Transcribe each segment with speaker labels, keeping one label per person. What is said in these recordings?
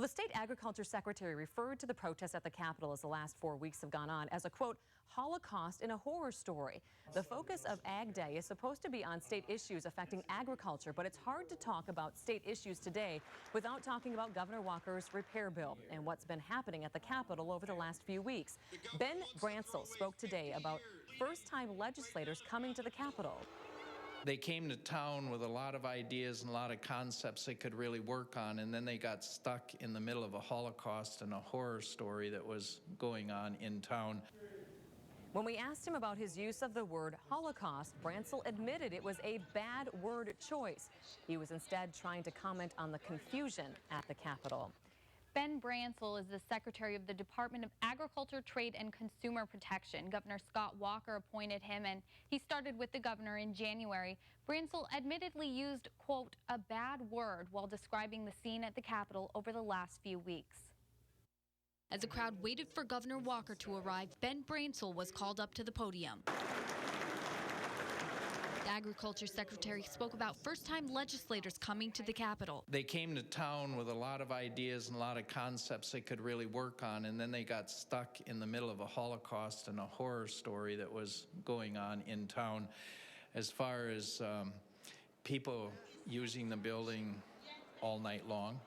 Speaker 1: Well, the state agriculture secretary referred to the protests at the Capitol as the last 4 weeks have gone on as a, quote, Holocaust in a horror story. The focus of Ag Day is supposed to be on state issues affecting agriculture, but it's hard to talk about state issues today without talking about Governor Walker's repair bill and what's been happening at the Capitol over the last few weeks. Ben Brancel spoke today about first-time legislators coming to the Capitol.
Speaker 2: They came to town with a lot of ideas and a lot of concepts they could really work on, and then they got stuck in the middle of a Holocaust and a horror story that was going on in town.
Speaker 1: When we asked him about his use of the word Holocaust, Brancel admitted it was a bad word choice. He was instead trying to comment on the confusion at the Capitol.
Speaker 3: Ben Brancel is the Secretary of the Department of Agriculture, Trade, and Consumer Protection. Governor Scott Walker appointed him, and he started with the governor in January. Brancel admittedly used, quote, a bad word while describing the scene at the Capitol over the last few weeks.
Speaker 4: As the crowd waited for Governor Walker to arrive, Ben Brancel was called up to the podium. The Agriculture Secretary spoke about first-time legislators coming to the Capitol.
Speaker 2: They came to town with a lot of ideas and a lot of concepts they could really work on, and then they got stuck in the middle of a Holocaust and a horror story that was going on in town. As far as people using the building all night long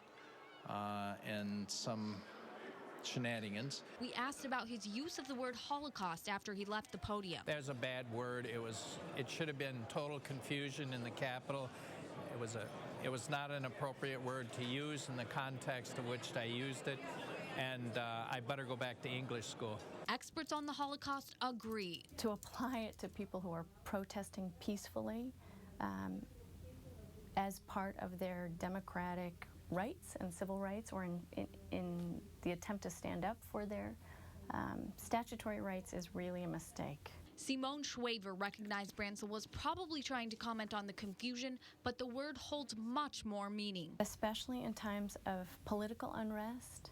Speaker 2: and some shenanigans.
Speaker 4: We asked about his use of the word Holocaust after he left the podium.
Speaker 5: There's a bad word. It should have been total confusion in the Capitol. It was not an appropriate word to use in the context of which I used it, and I better go back to English school.
Speaker 4: Experts on the Holocaust agree.
Speaker 6: To apply it to people who are protesting peacefully as part of their democratic rights and civil rights, or in the attempt to stand up for their statutory rights, is really a mistake.
Speaker 4: Simone Schwaver recognized Brancel was probably trying to comment on the confusion, but the word holds much more meaning.
Speaker 6: Especially in times of political unrest,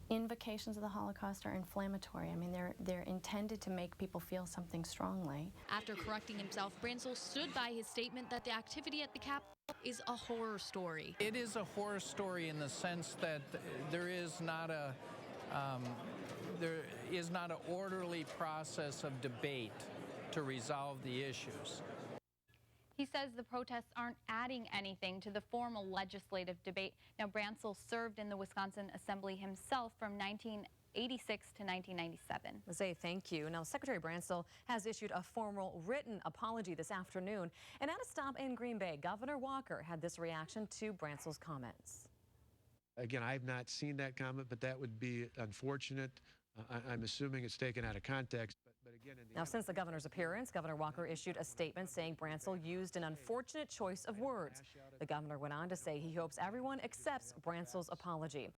Speaker 6: invocations of the Holocaust are inflammatory. I mean, they're intended to make people feel something strongly.
Speaker 4: After correcting himself, Brancel stood by his statement that the activity at the Capitol is a horror story.
Speaker 5: It is a horror story in the sense that there is not an orderly process of debate to resolve the issues.
Speaker 3: He says the protests aren't adding anything to the formal legislative debate. Now, Brancel served in the Wisconsin Assembly himself from 1986 to 1997.
Speaker 1: Say thank you. Now, Secretary Brancel has issued a formal written apology this afternoon. And at a stop in Green Bay, Governor Walker had this reaction to Brancel's comments.
Speaker 7: Again, I've not seen that comment, but that would be unfortunate. I'm assuming it's taken out of context. But again,
Speaker 1: now, since the governor's appearance, Governor Walker issued a statement saying Brancel used an unfortunate choice of words. The governor went on to say he hopes everyone accepts Brancel's apology.